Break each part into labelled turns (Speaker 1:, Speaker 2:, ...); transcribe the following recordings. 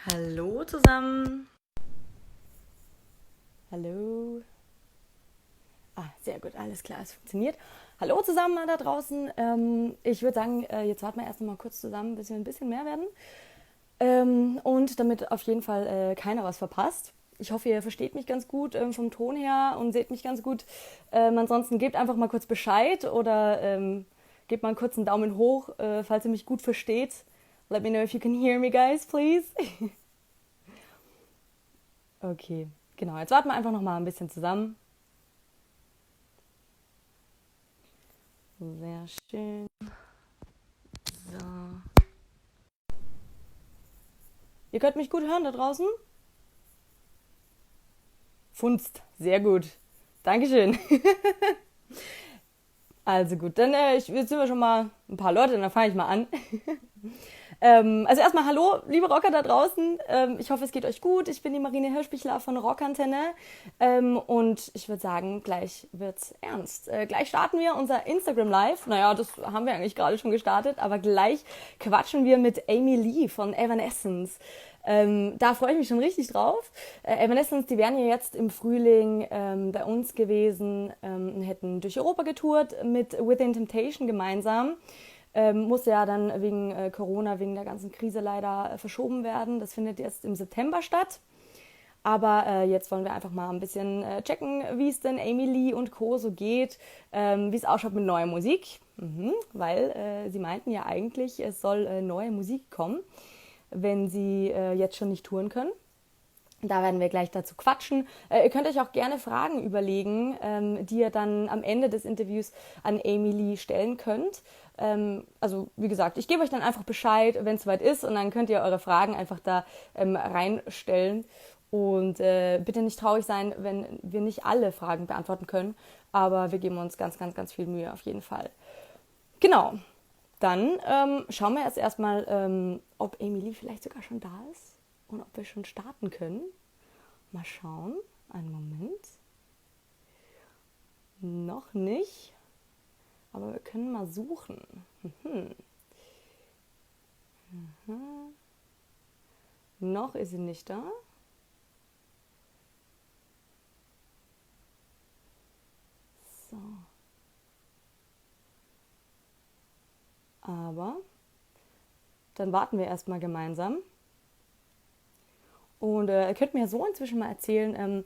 Speaker 1: Hallo zusammen. Hallo. Sehr gut, alles klar, es funktioniert. Hallo zusammen da draußen. Ich würde sagen, jetzt warten wir erst noch mal kurz zusammen, bis wir ein bisschen mehr werden. Und damit auf jeden Fall keiner was verpasst. Ich hoffe, ihr versteht mich ganz gut vom Ton her und seht mich ganz gut. Ansonsten gebt einfach mal kurz Bescheid oder gebt mal einen kurzen Daumen hoch, falls ihr mich gut versteht. Let me know if you can hear me, guys, please. Okay, genau. Jetzt warten wir einfach noch mal ein bisschen zusammen. Sehr schön. So. Ihr könnt mich gut hören da draußen? Funzt. Sehr gut. Dankeschön. Also gut, dann jetzt sind wir schon mal ein paar Leute, dann fange ich mal an. Also erstmal hallo, liebe Rocker da draußen. Ich hoffe, es geht euch gut. Ich bin die Marine Hirschbichler von Rockantenne. Und ich würde sagen, gleich wird's ernst. Gleich starten wir unser Instagram Live. Naja, das haben wir eigentlich gerade schon gestartet, aber gleich quatschen wir mit Amy Lee von Evanescence. Da freue ich mich schon richtig drauf. Evanescence, die wären ja jetzt im Frühling bei uns gewesen, hätten durch Europa getourt mit Within Temptation gemeinsam. Musste ja dann wegen Corona, wegen der ganzen Krise leider verschoben werden. Das findet jetzt im September statt. Aber jetzt wollen wir einfach mal ein bisschen checken, wie es denn Amy Lee und Co. so geht, wie es ausschaut mit neuer Musik. Weil sie meinten ja eigentlich, es soll neue Musik kommen, wenn sie jetzt schon nicht touren können. Da werden wir gleich dazu quatschen. Ihr könnt euch auch gerne Fragen überlegen, die ihr dann am Ende des Interviews an Amy Lee stellen könnt. Also wie gesagt, ich gebe euch dann einfach Bescheid, wenn es soweit ist und dann könnt ihr eure Fragen einfach da reinstellen. Und bitte nicht traurig sein, wenn wir nicht alle Fragen beantworten können, aber wir geben uns ganz, ganz, ganz viel Mühe auf jeden Fall. Genau, dann schauen wir jetzt erstmal, ob Amy Lee vielleicht sogar schon da ist und ob wir schon starten können. Mal schauen. Einen Moment. Noch nicht. Aber wir können mal suchen. Noch ist sie nicht da. So. Aber dann warten wir erstmal gemeinsam. Und ihr könnt mir so inzwischen mal erzählen,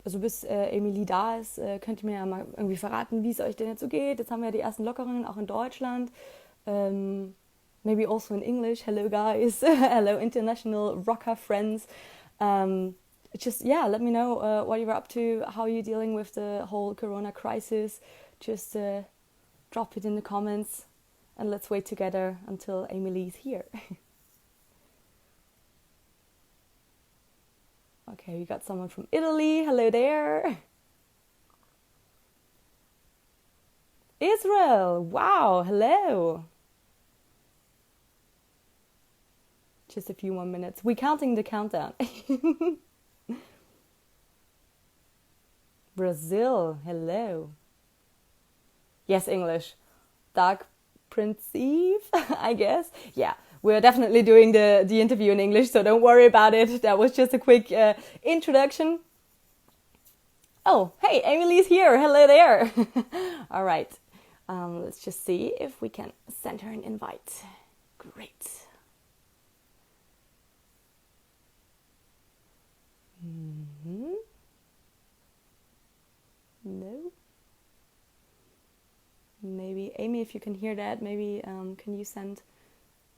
Speaker 1: also bis Amy Lee da ist, könnt ihr mir ja mal irgendwie verraten, wie es euch denn jetzt so geht. Jetzt haben wir ja die ersten Lockerungen auch in Deutschland. Maybe also in English. Hello guys. Hello international rocker friends. Just, yeah, let me know what you're up to, how you're dealing with the whole corona crisis. Just drop it in the comments and let's wait together until Amy Lee's here. Okay, we got someone from Italy. Hello there. Israel. Wow. Hello. Just a few more minutes. We're counting the countdown. Brazil. Hello. Yes, English. Dark Prince Eve, I guess. Yeah. We're definitely doing the interview in English, so don't worry about it. That was just a quick introduction. Oh, hey, Emily's here. Hello there. All right. Let's just see if we can send her an invite. Great. No. Maybe, Amy, if you can hear that, maybe can you send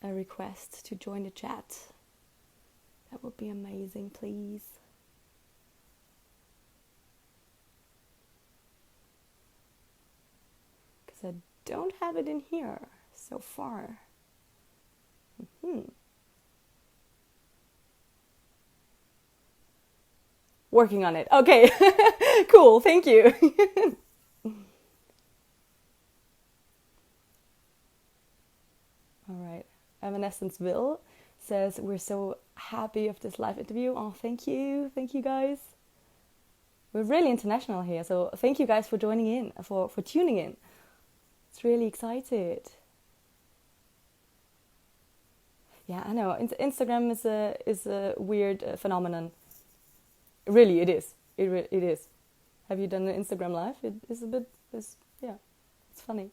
Speaker 1: a request to join the chat? That would be amazing, please. Because I don't have it in here so far. Working on it. Okay, cool, thank you. All right, Evanescenceville says, we're so happy of this live interview. Oh, thank you guys. We're really international here, so thank you guys for joining in, for tuning in. It's really excited. Yeah, I know. Instagram is a weird phenomenon. Really, it is. It is. Have you done an Instagram live? It is a bit. It's, yeah, it's funny.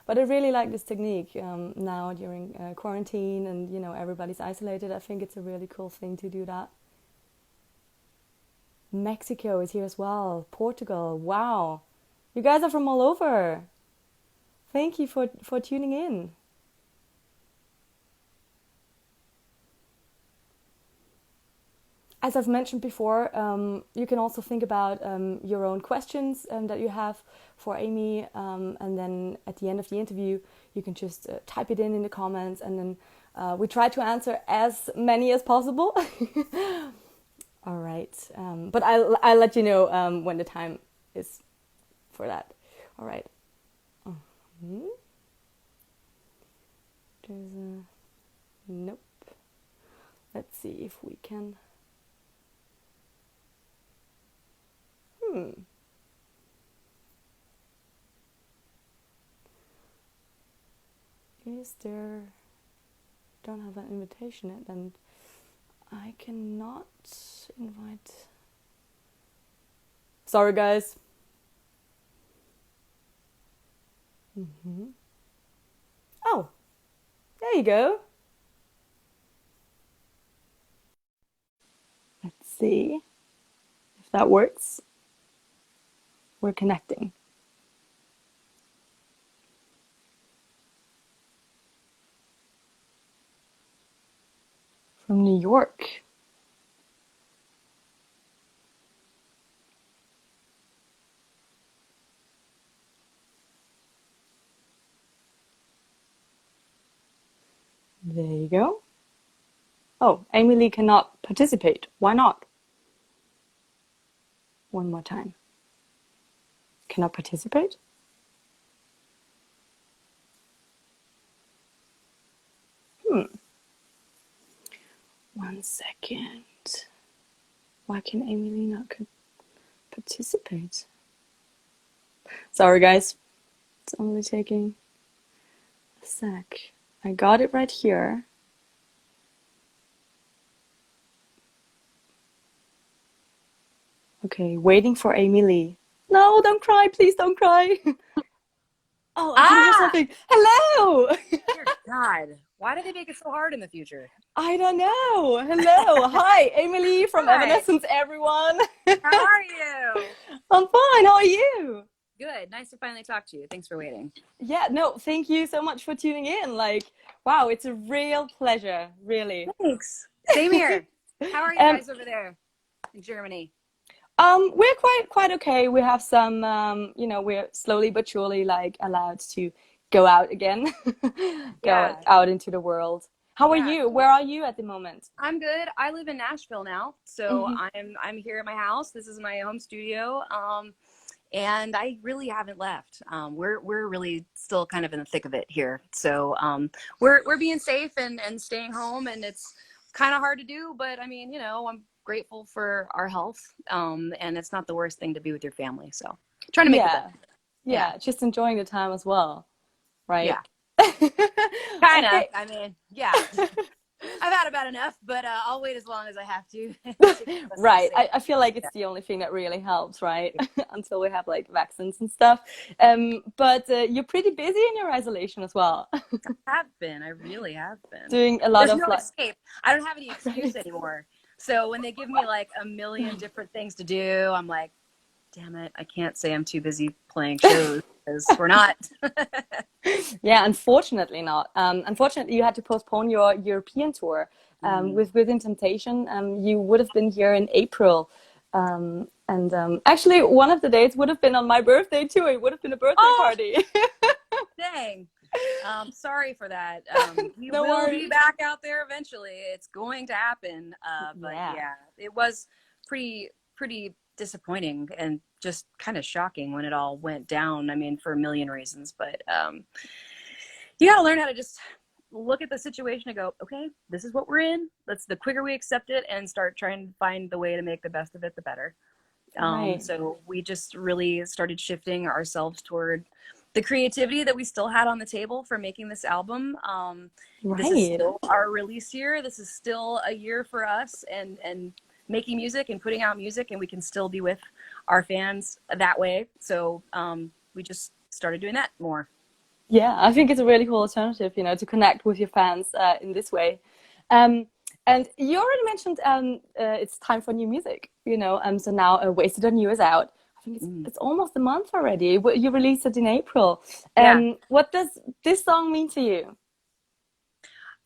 Speaker 1: But I really like this technique now during quarantine, and everybody's isolated. I think it's a really cool thing to do that. Mexico is here as well. Portugal. Wow, you guys are from all over. Thank you for tuning in. As I've mentioned before, you can also think about your own questions that you have for Amy, and then at the end of the interview, you can just type it in the comments, and then we try to answer as many as possible. All right, but I'll let you know when the time is for that. All right. Mm-hmm. There's a nope. Let's see if we can. Is there? Don't have an invitation yet, and I cannot invite. Sorry, guys. Oh, there you go. Let's see if that works. We're connecting. From New York. There you go. Oh, Emily cannot participate. Why not? One more time. Cannot participate? One second. Why can Emily not participate? Sorry, guys. It's only taking a sec. I got it right here. Okay, waiting for Emily. No, don't cry. Please don't cry. Oh, I can hear something. Hello.
Speaker 2: Dear God, why do they make it so hard in the future?
Speaker 1: I don't know. Hello. Hi, Emily from
Speaker 2: Hi,
Speaker 1: Evanescence, everyone.
Speaker 2: how are you?
Speaker 1: I'm fine. How are you?
Speaker 2: Good. Nice to finally talk to you. Thanks for waiting.
Speaker 1: Yeah, no, thank you so much for tuning in. Like, wow, it's a real pleasure, really.
Speaker 2: Thanks. Same here. How are you
Speaker 1: Um,
Speaker 2: guys over there in Germany?
Speaker 1: we're quite okay. We have some, we're slowly but surely like allowed to go out again, go
Speaker 2: Yeah,
Speaker 1: out into the world. How are
Speaker 2: yeah,
Speaker 1: you? Where
Speaker 2: cool.
Speaker 1: are you at the moment?
Speaker 2: I'm good. I live in Nashville now, so
Speaker 1: Hmm.
Speaker 2: I'm here at my house. This is my home studio. And I really haven't left. We're really still kind of in the thick of it here. So we're being safe and staying home, and it's kind of hard to do, but I mean, I'm grateful for our health. And it's not the worst thing to be with your family. So trying to make the best.
Speaker 1: Yeah,
Speaker 2: Yeah,
Speaker 1: yeah, just enjoying the time as well, right?
Speaker 2: yeah, kind of.
Speaker 1: Okay.
Speaker 2: I mean, yeah, I've had about enough, but I'll wait as long as I have to to keep us all
Speaker 1: Right.
Speaker 2: safe.
Speaker 1: I feel like
Speaker 2: Yeah.
Speaker 1: it's the only thing that really helps, right? Until we have like vaccines and stuff. But you're pretty busy in your isolation as well,
Speaker 2: Have been. I really have been.
Speaker 1: doing a lot
Speaker 2: There's
Speaker 1: of
Speaker 2: no
Speaker 1: like,
Speaker 2: escape. I don't have any excuse
Speaker 1: right?
Speaker 2: anymore. So when they give me like a million different things to do, I'm like, damn it, I can't say I'm too busy playing shows because we're not.
Speaker 1: Yeah, unfortunately not. Unfortunately, you had to postpone your European tour.
Speaker 2: Mm,
Speaker 1: With Within Temptation, you would have been here in April. And actually, one of the dates would have been on my birthday too. It would have been a birthday
Speaker 2: oh,
Speaker 1: party.
Speaker 2: dang. Sorry for that. We
Speaker 1: No
Speaker 2: will be
Speaker 1: worries.
Speaker 2: back out there eventually. It's going to happen. But
Speaker 1: Yeah.
Speaker 2: yeah, it was pretty disappointing and just kind of shocking when it all went down. I mean, for a million reasons, but you got to learn how to just look at the situation and go, okay, this is what we're in. Let's the quicker we accept it and start trying to find the way to make the best of it, the better.
Speaker 1: Right.
Speaker 2: So we just really started shifting ourselves toward the creativity that we still had on the table for making this album. This is
Speaker 1: Right.
Speaker 2: still our release year. This is still a year for us, and making music and putting out music, and we can still be with our fans that way. So we just started doing that more.
Speaker 1: Yeah, I think it's a really cool alternative, you know, to connect with your fans in this way. Um, and you already mentioned it's time for new music, you know. So now Wasted on You is out. I think
Speaker 2: Mm.
Speaker 1: it's almost a month already. You released it in April.
Speaker 2: Yeah.
Speaker 1: What does this song mean to you?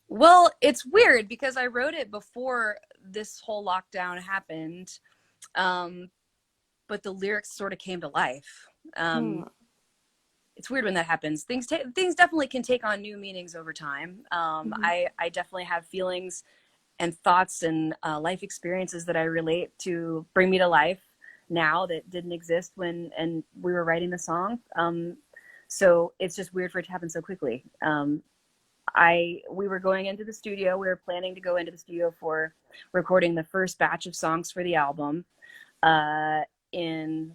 Speaker 2: Well, it's weird because I wrote it before this whole lockdown happened, um, but the lyrics sort of came to life.
Speaker 1: Hmm.
Speaker 2: It's weird when that happens. Things definitely can take on new meanings over time.
Speaker 1: Hmm.
Speaker 2: I definitely have feelings and thoughts and life experiences that I relate to bring me to life now that didn't exist when and we were writing the song. So it's just weird for it to happen so quickly. We were going into the studio. We were planning to go into the studio for recording the first batch of songs for the album in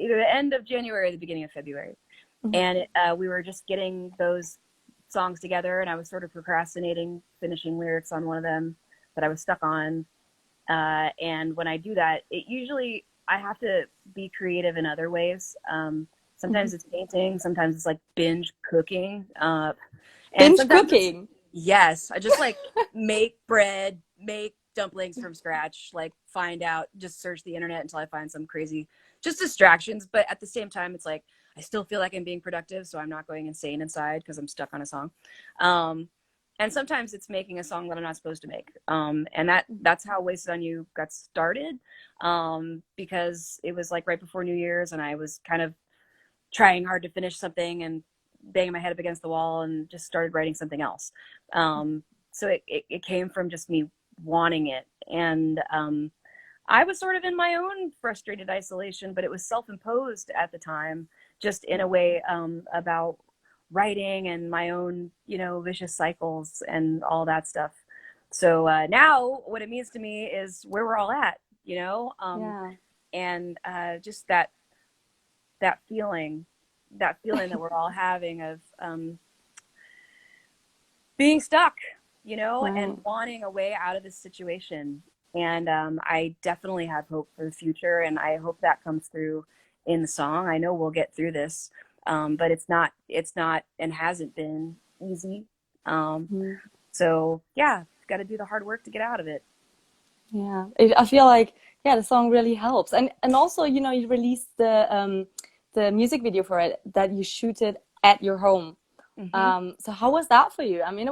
Speaker 2: either the end of January or the beginning of February.
Speaker 1: Hmm.
Speaker 2: And we were just getting those songs together, and I was sort of procrastinating finishing lyrics on one of them that I was stuck on. And when I do that, it usually I have to be creative in other ways.
Speaker 1: Hmm.
Speaker 2: Sometimes it's painting, sometimes it's like binge cooking, and
Speaker 1: Binge
Speaker 2: sometimes it's
Speaker 1: cooking.
Speaker 2: yes, I just like make bread, make dumplings from scratch, like find out, just search the internet until I find some crazy just distractions. But at the same time, it's like I still feel like I'm being productive, so I'm not going insane inside because I'm stuck on a song. Um, and sometimes it's making a song that I'm not supposed to make. And that's how Wasted on You got started, because it was like right before New Year's, and I was kind of trying hard to finish something and banging my head up against the wall and just started writing something else. So it came from just me wanting it. And I was sort of in my own frustrated isolation, but it was self-imposed at the time, just in a way about writing and my own, vicious cycles and all that stuff. So now what it means to me is where we're all at,
Speaker 1: Yeah.
Speaker 2: and just that feeling, that we're all having of being stuck, and
Speaker 1: Right.
Speaker 2: wanting a way out of this situation. And I definitely have hope for the future, and I hope that comes through in the song. I know we'll get through this, but it's not, and hasn't been easy. Um,
Speaker 1: Mhm.
Speaker 2: so yeah, got to do the hard work to get out of it.
Speaker 1: Yeah, I feel like yeah, the song really helps, and also you know you released the music video for it that you shooted at your home.
Speaker 2: Hmm.
Speaker 1: So how was that for you? I mean,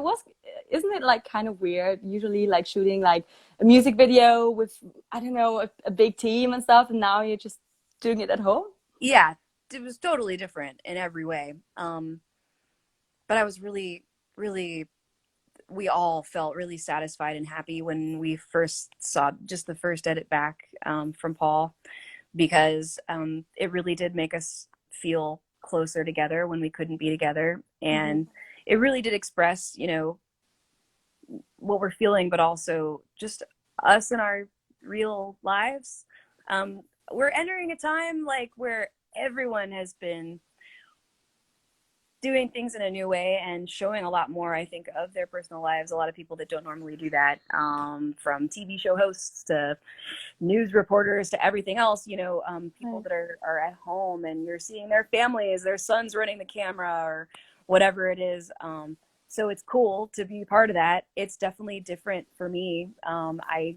Speaker 1: isn't it like kind of weird usually like shooting like a music video with I don't know a big team and stuff, and now you're just doing it at home?
Speaker 2: Yeah, it was totally different in every way. But I was really, really, we all felt really satisfied and happy when we first saw just the first edit back from Paul, because it really did make us feel closer together when we couldn't be together.
Speaker 1: Hmm.
Speaker 2: And it really did express, what we're feeling, but also just us in our real lives. Um, we're entering a time like where everyone has been doing things in a new way and showing a lot more, I think, of their personal lives. A lot of people that don't normally do that, from TV show hosts to news reporters to everything else, people
Speaker 1: Right.
Speaker 2: that are at home, and you're seeing their families, their sons running the camera or whatever it is. So it's cool to be part of that. It's definitely different for me. I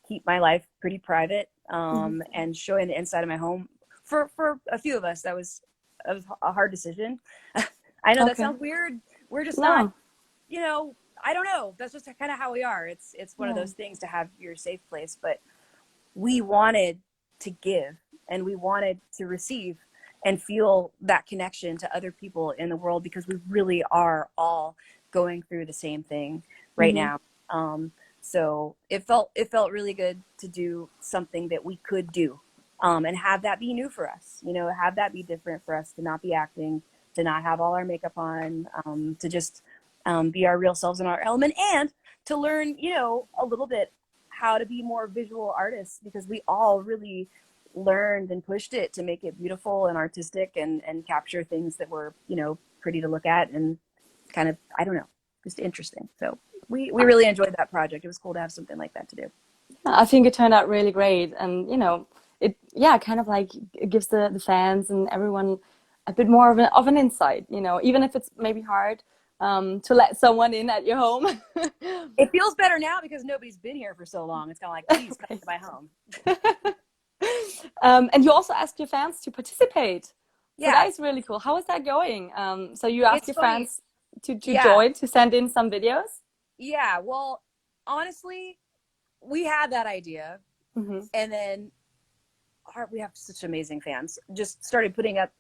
Speaker 2: keep my life pretty private,
Speaker 1: Hmm.
Speaker 2: and showing the inside of my home for a few of us, that was a hard decision. I know that
Speaker 1: Okay.
Speaker 2: sounds weird. We're just not,
Speaker 1: No.
Speaker 2: I don't know. That's just kind of how we are. It's one of
Speaker 1: Yeah.
Speaker 2: those things to have your safe place, but we wanted to give, and we wanted to receive and feel that connection to other people in the world, because we really are all going through the same thing right
Speaker 1: Hmm.
Speaker 2: now. So it felt really good to do something that we could do, and have that be new for us. Have that be different for us, to not be acting, to not have all our makeup on, to just be our real selves in our element, and to learn, a little bit how to be more visual artists, because we all really learned and pushed it to make it beautiful and artistic and capture things that were, pretty to look at and kind of, I don't know, just interesting. So we really enjoyed that project. It was cool to have something like that to do.
Speaker 1: I think it turned out really great, and it kind of like it gives the fans and everyone a bit more of an insight. Even if it's maybe hard to let someone in at your home.
Speaker 2: It feels better now because nobody's been here for so long. It's kind of like, please come to my home.
Speaker 1: And you also asked your fans to participate. So
Speaker 2: Yeah,
Speaker 1: that is really cool. How is that going? So you asked
Speaker 2: it's
Speaker 1: your
Speaker 2: funny.
Speaker 1: fans to
Speaker 2: Yeah,
Speaker 1: join, to send in some videos?
Speaker 2: yeah. Well, honestly, we had that idea,
Speaker 1: Hmm.
Speaker 2: and then we have such amazing fans. Just started putting up,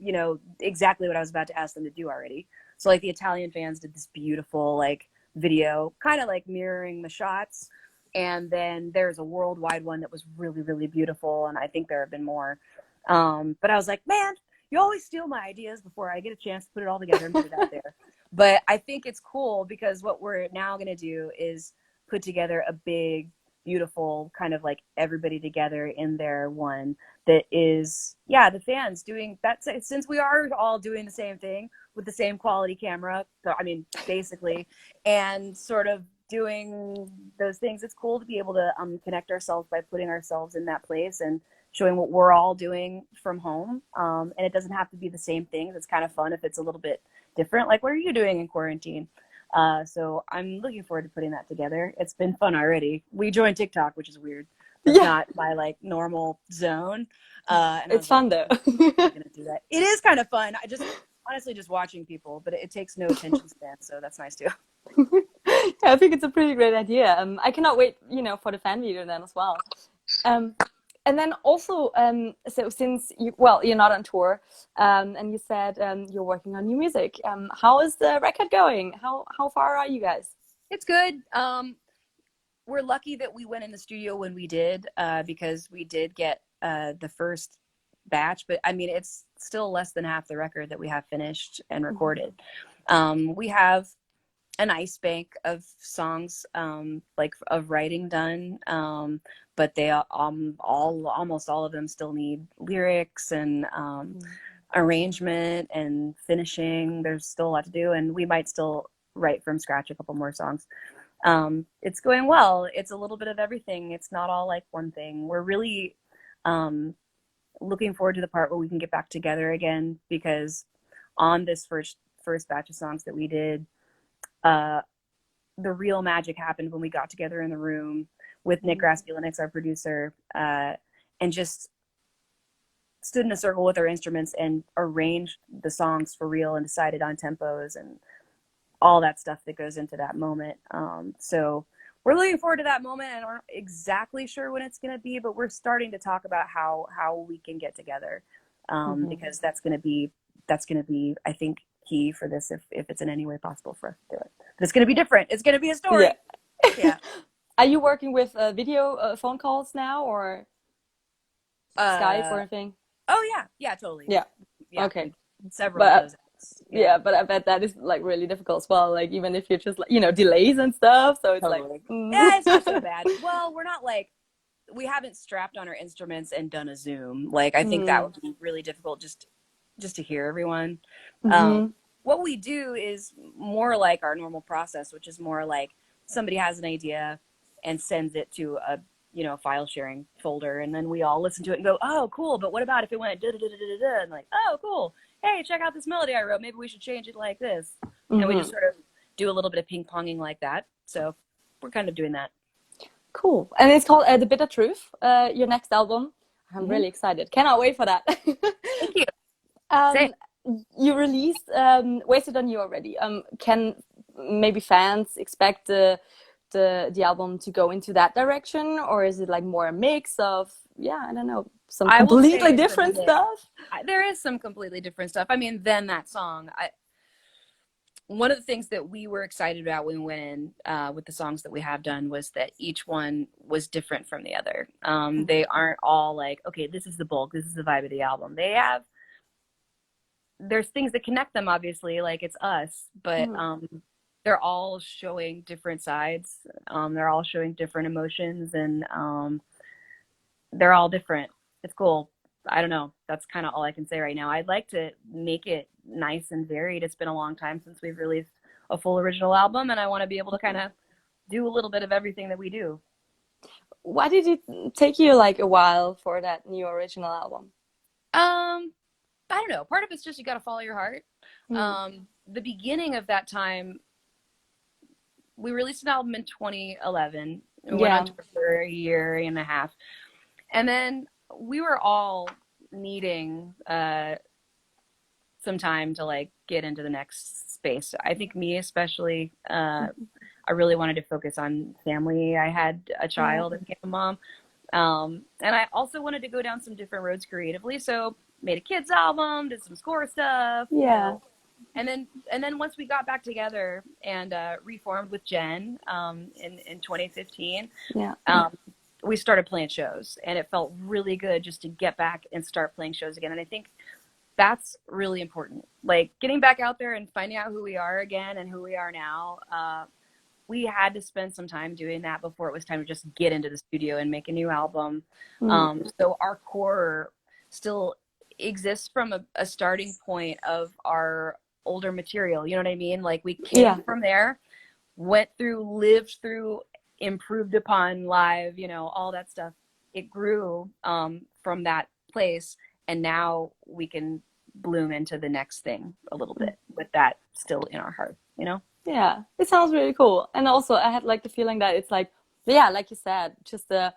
Speaker 2: exactly what I was about to ask them to do already. So like the Italian fans did this beautiful like video, kind of like mirroring the shots. And then there's a worldwide one that was really, really beautiful. And I think there have been more. But I was like, man, you always steal my ideas before I get a chance to put it all together and put it out there. But I think it's cool because what we're now going to do is put together a big, beautiful kind of like everybody together in there one that is, yeah, the fans doing that. Since we are all doing the same thing with the same quality camera, so I mean basically, and sort of doing those things, it's cool to be able to connect ourselves by putting ourselves in that place and showing what we're all doing from home. And it doesn't have to be the same things. It's kind of fun if it's a little bit different, like what are you doing in quarantine? So I'm looking forward to putting that together. It's been fun already. We joined TikTok, which is weird. That's
Speaker 1: Yeah,
Speaker 2: not my like normal zone. And I
Speaker 1: it's
Speaker 2: was like,
Speaker 1: fun though.
Speaker 2: I'm gonna do that. It is kind of fun. I just honestly just watching people, but it takes no attention span, so that's nice too.
Speaker 1: Yeah, I think it's a pretty great idea. I cannot wait, for the fan video then as well. Um, and then also, so since you're not on tour, and you said you're working on new music. How is the record going? How far are you guys?
Speaker 2: It's good. We're lucky that we went in the studio when we did, because we did get the first batch, but I mean, it's still less than half the record that we have finished and
Speaker 1: Mhm.
Speaker 2: recorded. We have a nice bank of songs, like of writing done, but they almost all of them still need lyrics and
Speaker 1: Mhm.
Speaker 2: arrangement and finishing. There's still a lot to do, and we might still write from scratch a couple more songs. It's going well. It's a little bit of everything. It's not all like one thing. We're really um, looking forward to the part where we can get back together again, because on this first batch of songs that we did, uh, the real magic happened when we got together in the room with Nick
Speaker 1: Mhm.
Speaker 2: Graspie, our producer, and just stood in a circle with our instruments and arranged the songs for real and decided on tempos and all that stuff that goes into that moment. So we're looking forward to that moment, and aren't exactly sure when it's going to be, but we're starting to talk about how we can get together,
Speaker 1: Mhm.
Speaker 2: because that's going to be I think key for this, if it's in any way possible for us to do it. But it's going to be different. It's going to be a
Speaker 1: Yeah.
Speaker 2: story. Yeah.
Speaker 1: Are you working with video phone calls now or Skype or
Speaker 2: Uh.
Speaker 1: anything?
Speaker 2: Oh yeah. Yeah. Totally.
Speaker 1: Yeah.
Speaker 2: Yeah.
Speaker 1: Okay.
Speaker 2: Several of
Speaker 1: But
Speaker 2: those apps. Yeah.
Speaker 1: yeah, but I bet that is like really difficult as well. Like even if you're just like, delays and stuff. So it's like,
Speaker 2: Totally.
Speaker 1: mm.
Speaker 2: Yeah. It's not so bad. Well, we're not like, we haven't strapped on our instruments and done a Zoom. Like I think that
Speaker 1: Mm.
Speaker 2: would be really difficult just to hear everyone. Um,
Speaker 1: Hmm.
Speaker 2: what we do is more like our normal process, which is more like somebody has an idea and sends it to a file sharing folder, and then we all listen to it and go, oh, cool. But what about if it went da da da da da da? And like, oh, cool. Hey, check out this melody I wrote. Maybe we should change it like this. And we just
Speaker 1: Hmm.
Speaker 2: sort of do a little bit of ping ponging like that. So we're kind of doing that.
Speaker 1: Cool. And it's called The Bitter Truth, your next album. I'm
Speaker 2: Hmm.
Speaker 1: really excited. Cannot wait for that.
Speaker 2: Thank you. Same.
Speaker 1: um, you released Wasted on You already. Can maybe fans expect the album to go into that direction, or is it like more a mix of, yeah, I don't know, some
Speaker 2: I will say
Speaker 1: completely
Speaker 2: it's a
Speaker 1: different
Speaker 2: mix.
Speaker 1: stuff?
Speaker 2: There is some completely different stuff. I mean, than that song. One of the things that we were excited about when we went in, with the songs that we have done, was that each one was different from the other. They aren't all like, okay, this is the bulk, this is the vibe of the album. There's things that connect them, obviously, like it's us, but
Speaker 1: Mhm.
Speaker 2: they're all showing different sides. They're all showing different emotions, and they're all different. It's cool. I don't know. That's kind of all I can say right now. I'd like to make it nice and varied. It's been a long time since we've released a full original album, and I want to be able to kind of do a little bit of everything that we do.
Speaker 1: Why did it take you like a while for that new original album?
Speaker 2: Um, I don't know. Part of it's just you got to follow your heart.
Speaker 1: Mm.
Speaker 2: The beginning of that time, we released an album in 2011. We went on
Speaker 1: Yeah.
Speaker 2: tour for a year and a half, and then we were all needing some time to like get into the next space. I think me especially, I really wanted to focus on family. I had a
Speaker 1: Yeah.
Speaker 2: child and became a mom. And I also wanted to go down some different roads creatively. So made a kids album, did some score stuff,
Speaker 1: Yeah.
Speaker 2: and then once we got back together and reformed with Jen in 2015,
Speaker 1: Yeah.
Speaker 2: we started playing shows, and it felt really good just to get back and start playing shows again. And I think that's really important. Like getting back out there and finding out who we are again and who we are now. We had to spend some time doing that before it was time to just get into the studio and make a new album.
Speaker 1: Mm.
Speaker 2: So our core still exists from a starting point of our older material. You know what I mean? Like we
Speaker 1: Yeah.
Speaker 2: came from there, went through, lived through, improved upon live, you know, all that stuff. It grew from that place, and now we can bloom into the next thing a little bit with that still in our heart, you know?
Speaker 1: Yeah, it sounds really cool. And also, I had like the feeling that it's like, yeah, like you said, just a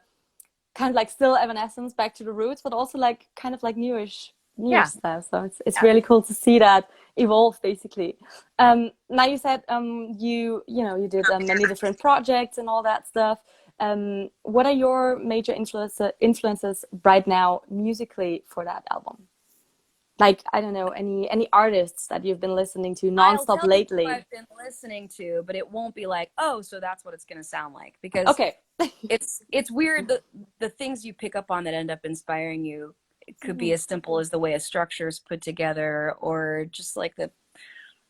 Speaker 1: kind of like still Evanescence back to the roots, but also like kind of like newish
Speaker 2: Yeah.
Speaker 1: stuff. So it's
Speaker 2: Yeah.
Speaker 1: really cool to see that evolve basically. Now you said you did many different projects and all that stuff. What are your major influences right now musically for that album? Like I don't know any artists that you've been listening to
Speaker 2: I'll
Speaker 1: nonstop
Speaker 2: tell you who
Speaker 1: lately.
Speaker 2: I've been listening to, but it won't be like, oh, so that's what it's going to sound like, because
Speaker 1: Okay.
Speaker 2: it's weird that the things you pick up on that end up inspiring you, it could be
Speaker 1: Mhm.
Speaker 2: as simple as the way a structure is put together, or just like the,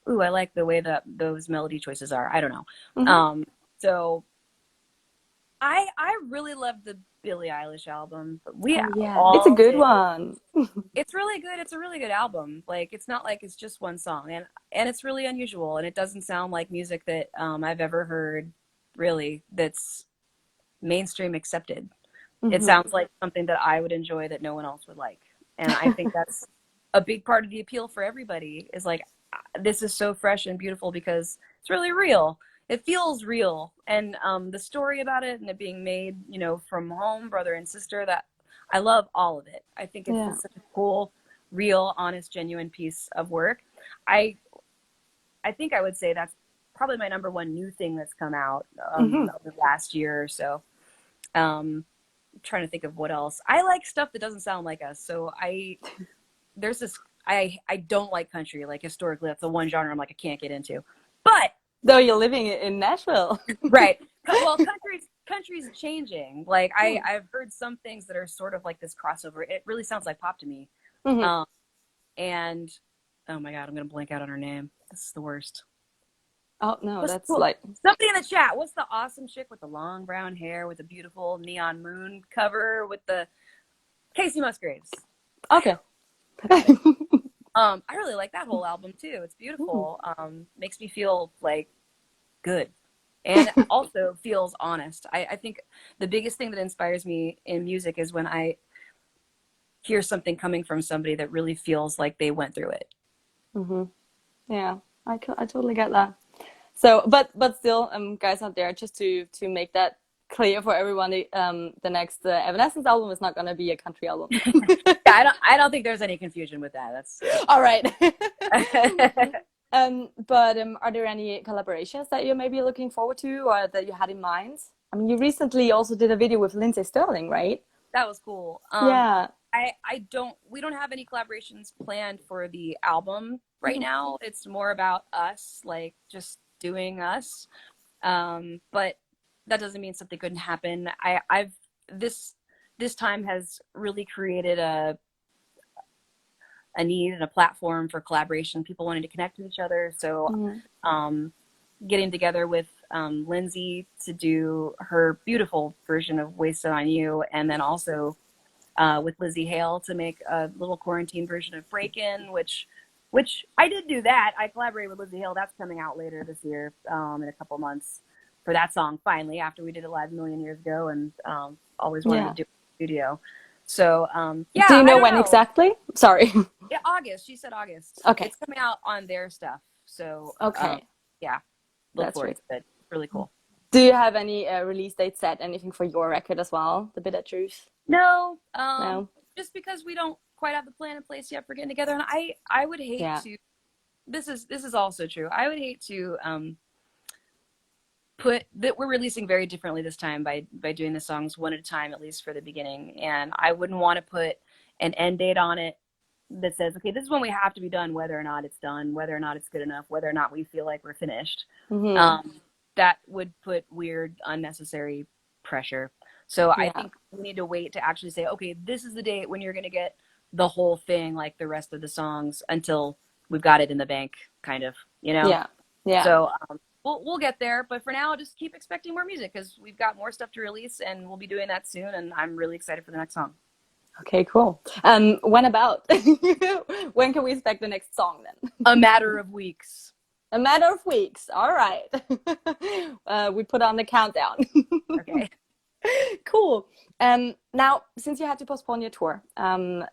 Speaker 2: ooh, I like the way that those melody choices are. I don't know.
Speaker 1: Mhm.
Speaker 2: Um, so I really love the Billie Eilish album. We
Speaker 1: Oh yeah, it's a
Speaker 2: all
Speaker 1: good
Speaker 2: did.
Speaker 1: one.
Speaker 2: It's really good. It's a really good album. Like it's not like it's just one song, and it's really unusual, and it doesn't sound like music that I've ever heard really that's mainstream accepted. It
Speaker 1: Hmm.
Speaker 2: sounds like something that I would enjoy that no one else would like. And I think that's a big part of the appeal for everybody is like, this is so fresh and beautiful because it's really real. It feels real. And the story about it and it being made, you know, from home, brother and sister, that I love all of it. I think it's
Speaker 1: Yeah.
Speaker 2: just such a cool, real, honest, genuine piece of work. I I think I would say that's probably my number one new thing that's come out
Speaker 1: Hmm.
Speaker 2: over the last year or so. Um, trying to think of what else. I like stuff that doesn't sound like us. So there's this I don't like country. Like historically, that's the one genre I'm like I can't get into. But
Speaker 1: Though you're living in Nashville.
Speaker 2: right, well, country's changing. Like
Speaker 1: Hmm.
Speaker 2: I've heard some things that are sort of like this crossover. It really sounds like pop to me.
Speaker 1: Hmm.
Speaker 2: Um, and oh my god, I'm gonna blank out on her name. This is the worst.
Speaker 1: Oh no,
Speaker 2: What's
Speaker 1: that's
Speaker 2: cool?
Speaker 1: like
Speaker 2: Somebody in the chat. What's the awesome chick with the long brown hair with the beautiful neon moon cover with the Casey Musgraves?
Speaker 1: okay.
Speaker 2: Got it. I really like that whole album too. It's
Speaker 1: Hmm.
Speaker 2: beautiful. Makes me feel like good, and also feels honest. I think the biggest thing that inspires me in music is when I hear something coming from somebody that really feels like they went through it.
Speaker 1: Hmm. Yeah, I totally get that. So, but still, guys out there, just to make that clear for everyone, the next Evanescence album is not gonna be a country album.
Speaker 2: Yeah, I don't think there's any confusion with that. That's
Speaker 1: All right.
Speaker 2: yeah.
Speaker 1: But are there any collaborations that you're maybe looking forward to or that you had in mind? I mean, you recently also did a video with Lindsay Sterling, right?
Speaker 2: That was cool.
Speaker 1: Yeah.
Speaker 2: We don't have any collaborations planned for the album right
Speaker 1: Mhm.
Speaker 2: now. It's more about us, like just doing us. But that doesn't mean something couldn't happen. I've this this time has really created a need and a platform for collaboration, people wanting to connect with each other. So
Speaker 1: Mhm.
Speaker 2: um, getting together with Lindsay to do her beautiful version of Wasted on You, and then also with Lizzie Hale to make a little quarantine version of Break In, which I did do that. I collaborated with Lizzie Hale. That's coming out later this year, in a couple months for that song, finally, after we did it live a million years ago and always wanted to do it in the studio. So, yeah,
Speaker 1: Do you
Speaker 2: I
Speaker 1: know
Speaker 2: don't
Speaker 1: when
Speaker 2: know.
Speaker 1: exactly? Sorry.
Speaker 2: Yeah, August. She said August.
Speaker 1: Okay.
Speaker 2: It's coming out on their stuff. So,
Speaker 1: Okay.
Speaker 2: yeah, look
Speaker 1: That's
Speaker 2: for it.
Speaker 1: right.
Speaker 2: It's good. It's really cool.
Speaker 1: Do you have any release date set? Anything for your record as well? The Bitter Truth?
Speaker 2: No,
Speaker 1: No?
Speaker 2: just because we don't quite have the plan in place yet for getting together, and I would hate
Speaker 1: Yeah.
Speaker 2: to. This is also true. I would hate to put that we're releasing very differently this time by doing the songs one at a time, at least for the beginning, and I wouldn't want to put an end date on it that says, okay, this is when we have to be done, whether or not it's done, whether or not it's good enough, whether or not we feel like we're finished. That would put weird, unnecessary pressure. So I think we need to wait to actually say, okay, this is the date when you're going to get the whole thing, like the rest of the songs, until we've got it in the bank, kind of, you know?
Speaker 1: Yeah. Yeah.
Speaker 2: So we'll get there. But for now, just keep expecting more music because we've got more stuff to release and we'll be doing that soon. And I'm really excited for the next song.
Speaker 1: Okay, cool. When about? When can we expect the next song then?
Speaker 2: A matter of weeks.
Speaker 1: A matter of weeks. All right. We put on the countdown.
Speaker 2: Okay.
Speaker 1: Cool. Now, since you had to postpone your tour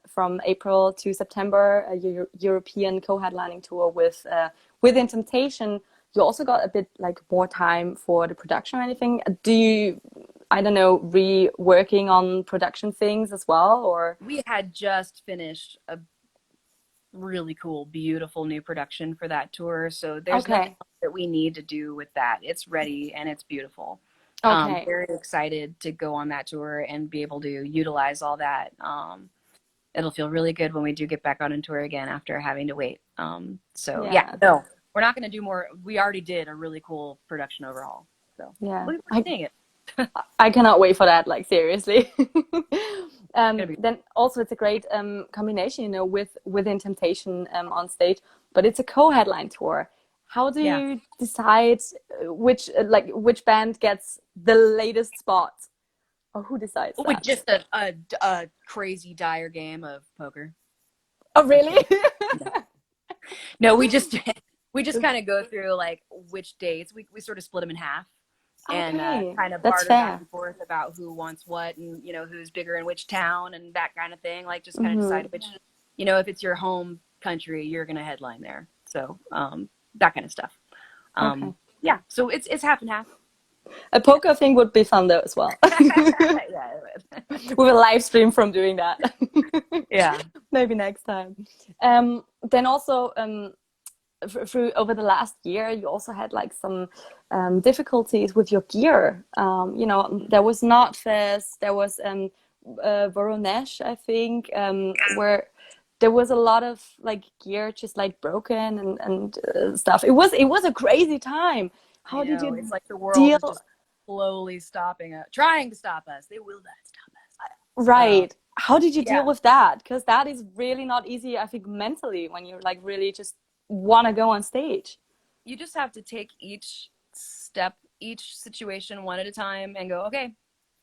Speaker 1: from April to September, your European co-headlining tour with Temptation, you also got a bit like more time for the production or anything. Do you, I don't know, reworking on production things as well, or?
Speaker 2: We had just finished a really cool, beautiful new production for that tour. So there's nothing else that we need to do with that. It's ready and it's beautiful. Very excited to go on that tour and be able to utilize all that. It'll feel really good when we do get back on tour again after having to wait. So yeah, no, we're not going to do more. We already did a really cool production overhaul. So
Speaker 1: yeah,
Speaker 2: look forward to seeing it.
Speaker 1: I cannot wait for that. Like seriously. Then also it's a great combination, you know, with Within Temptation on stage, but it's a co-headline tour. How do you decide which band gets the latest spot, or who decides that?
Speaker 2: With just a crazy dire game of poker.
Speaker 1: Oh really?
Speaker 2: No, we just kind of go through like which dates. We sort of split them in half. And kind of barter back and forth about who wants what and, you know, who's bigger in which town and that kind of thing. Like just kind of decide which, you know, if it's your home country, you're going to headline there. So that kind of stuff. Yeah, so it's half and half.
Speaker 1: A poker thing would be fun though as well.
Speaker 2: Yeah, it
Speaker 1: would. We will live stream from doing that.
Speaker 2: Yeah. Maybe
Speaker 1: next time. Then also, through over the last year, you also had like some difficulties with your gear. You know, there was Knotfest, there was Voronezh, I think, where there was a lot of like gear just like broken and stuff. It was a crazy time. How did you?
Speaker 2: It's like the world is just slowly stopping us, trying to stop us. They will not stop us.
Speaker 1: Right. How did you deal with that? Because that is really not easy, I think, mentally when you're like really just want to go on stage.
Speaker 2: You just have to take each step, each situation one at a time and go, okay,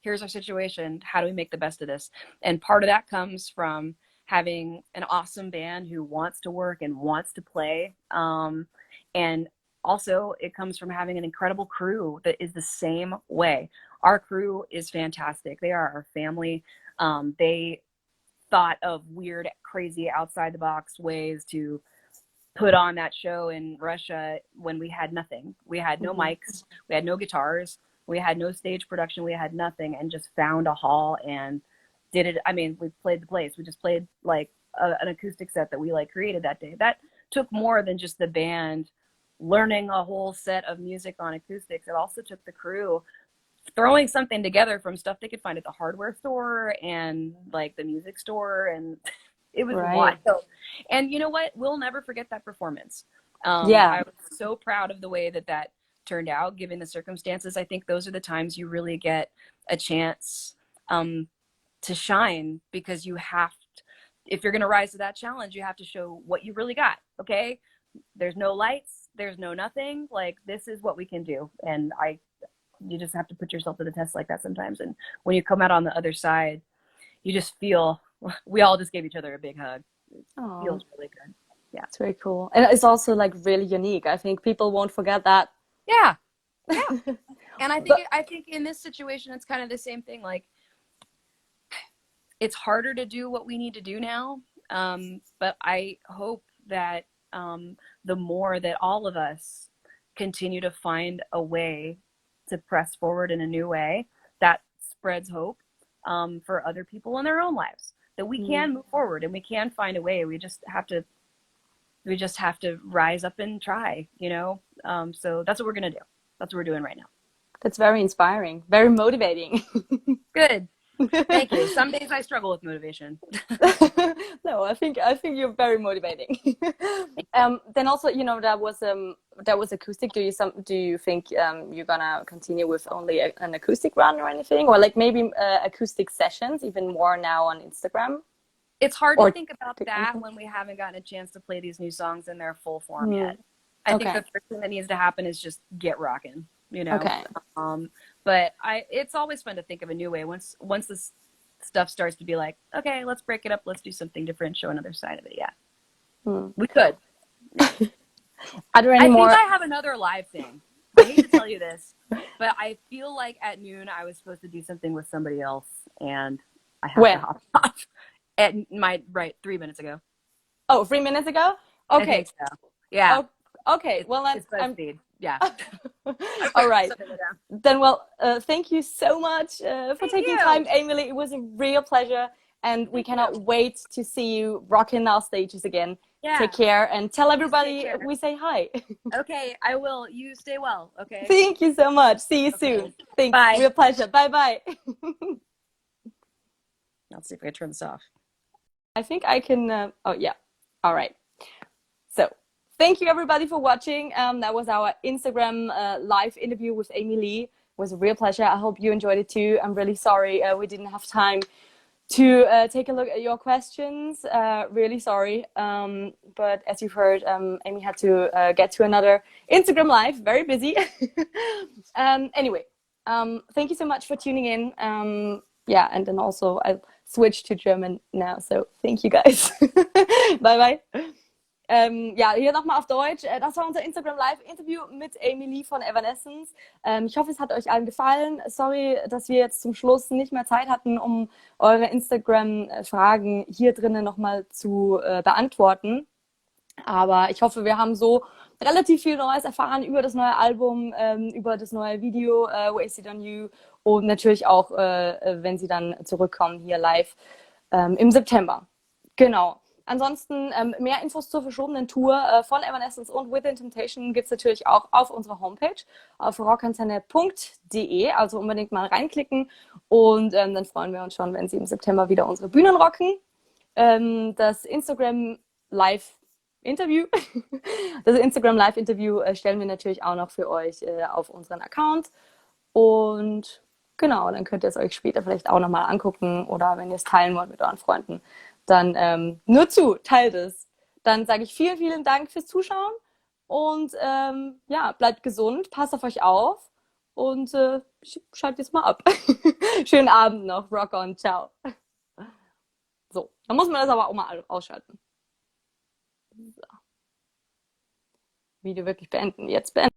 Speaker 2: here's our situation. How do we make the best of this? And part of that comes from having an awesome band who wants to work and wants to play. And also it comes from having an incredible crew that is the same way. Our crew is fantastic. They are our family. They thought of weird, crazy, outside the box ways to put on that show in Russia when we had nothing. We had no mics, we had no guitars, we had no stage production, we had nothing, and just found a hall and did it. I mean, we played the place. We just played like an acoustic set that we like created that day. That took more than just the band learning a whole set of music on acoustics. It also took the crew throwing something together from stuff they could find at the hardware store and like the music store, and it was wild. And you know what? We'll never forget that performance. I was so proud of the way that turned out, given the circumstances. I think those are the times you really get a chance to shine, because you have to, if you're going to rise to that challenge, you have to show what you really got. Okay. There's no lights. There's no nothing. Like, this is what we can do. And you just have to put yourself to the test like that sometimes. And when you come out on the other side, you just feel, we all just gave each other a big hug. It
Speaker 1: Oh,
Speaker 2: feels really good. Yeah.
Speaker 1: it's very cool. And it's also like really unique. I think people won't forget that.
Speaker 2: Yeah. Yeah. And
Speaker 1: But
Speaker 2: I think in this situation, it's kind of the same thing. Like, it's harder to do what we need to do now. But I hope that the more that all of us continue to find a way to press forward in a new way, that spreads hope for other people in their own lives. That we can move forward and we can find a way. We just have to rise up and try, you know? So that's what we're going to do. That's what we're doing right now.
Speaker 1: that's very inspiring, very motivating.
Speaker 2: Good. Thank you. Some days I struggle with motivation.
Speaker 1: No, I think you're very motivating. Then also, you know, that was acoustic. Do you think you're gonna continue with only an acoustic run or anything, or like maybe acoustic sessions even more now on Instagram?
Speaker 2: It's hard to
Speaker 1: Or
Speaker 2: think about that when we haven't gotten a chance to play these new songs in their full form
Speaker 1: Hmm.
Speaker 2: yet. I think
Speaker 1: Okay.
Speaker 2: the first thing that needs to happen is just get rocking, you know.
Speaker 1: Okay.
Speaker 2: But it's always fun to think of a new way once this stuff starts to be like, okay, let's break it up, let's do something different, show another side of it. Yeah, we could.
Speaker 1: Are there any
Speaker 2: I think
Speaker 1: more?
Speaker 2: I have another live thing. I hate to tell you this, but I feel like at noon I was supposed to do something with somebody else, and I have
Speaker 1: When?
Speaker 2: to hop off at my 3 minutes ago.
Speaker 1: Oh, 3 minutes ago?
Speaker 2: I
Speaker 1: Okay.
Speaker 2: think so. Yeah.
Speaker 1: Oh, okay. Well,
Speaker 2: It's BuzzFeed. Yeah.
Speaker 1: All right.
Speaker 2: Something like that.
Speaker 1: Then, well, thank you so much for
Speaker 2: Thank
Speaker 1: taking
Speaker 2: you.
Speaker 1: time, Emily. It was a real pleasure, and we
Speaker 2: Thank
Speaker 1: cannot
Speaker 2: you.
Speaker 1: wait to see you rocking our stages again.
Speaker 2: Yeah.
Speaker 1: Take care and tell everybody
Speaker 2: care.
Speaker 1: we say hi.
Speaker 2: Okay, I will. You stay well. Okay.
Speaker 1: Thank you so much. See you
Speaker 2: Okay.
Speaker 1: soon. Thanks.
Speaker 2: Bye.
Speaker 1: Real pleasure. Bye bye.
Speaker 2: Let's see if I can turn this off.
Speaker 1: I think I can. Oh, yeah. All right. So, thank you everybody for watching. That was our Instagram live interview with Amy Lee. It was a real pleasure. I hope you enjoyed it too. I'm really sorry we didn't have time to take a look at your questions. Really sorry. But as you've heard, Amy had to get to another Instagram live. Very busy. Anyway, thank you so much for tuning in. Yeah, and then also I'll switch to German now. So thank you guys. Bye bye. Ja, hier nochmal auf Deutsch. Das war unser Instagram Live-Interview mit Amy Lee von Evanescence. Ich hoffe, es hat euch allen gefallen. Sorry, dass wir jetzt zum Schluss nicht mehr Zeit hatten, um eure Instagram-Fragen hier drinnen nochmal zu beantworten. Aber ich hoffe, wir haben so relativ viel Neues erfahren über das neue Album, über das neue Video, Wasted on You, und natürlich auch, wenn sie dann zurückkommen hier live im September. Genau. Ansonsten mehr Infos zur verschobenen Tour von Evanescence und Within Temptation gibt es natürlich auch auf unserer Homepage auf rockantenne.de, also unbedingt mal reinklicken, und dann freuen wir uns schon, wenn sie im September wieder unsere Bühnen rocken. Das Instagram Live-Interview stellen wir natürlich auch noch für euch auf unseren Account, und genau, dann könnt ihr es euch später vielleicht auch nochmal angucken, oder wenn ihr es teilen wollt mit euren Freunden, dann nur zu, teilt es. Dann sage ich vielen, vielen Dank fürs Zuschauen, und ja, bleibt gesund, passt auf euch auf, und schaltet jetzt mal ab. Schönen Abend noch, rock on, ciao. So, dann muss man das aber auch mal ausschalten. So. Video wirklich beenden, jetzt beenden.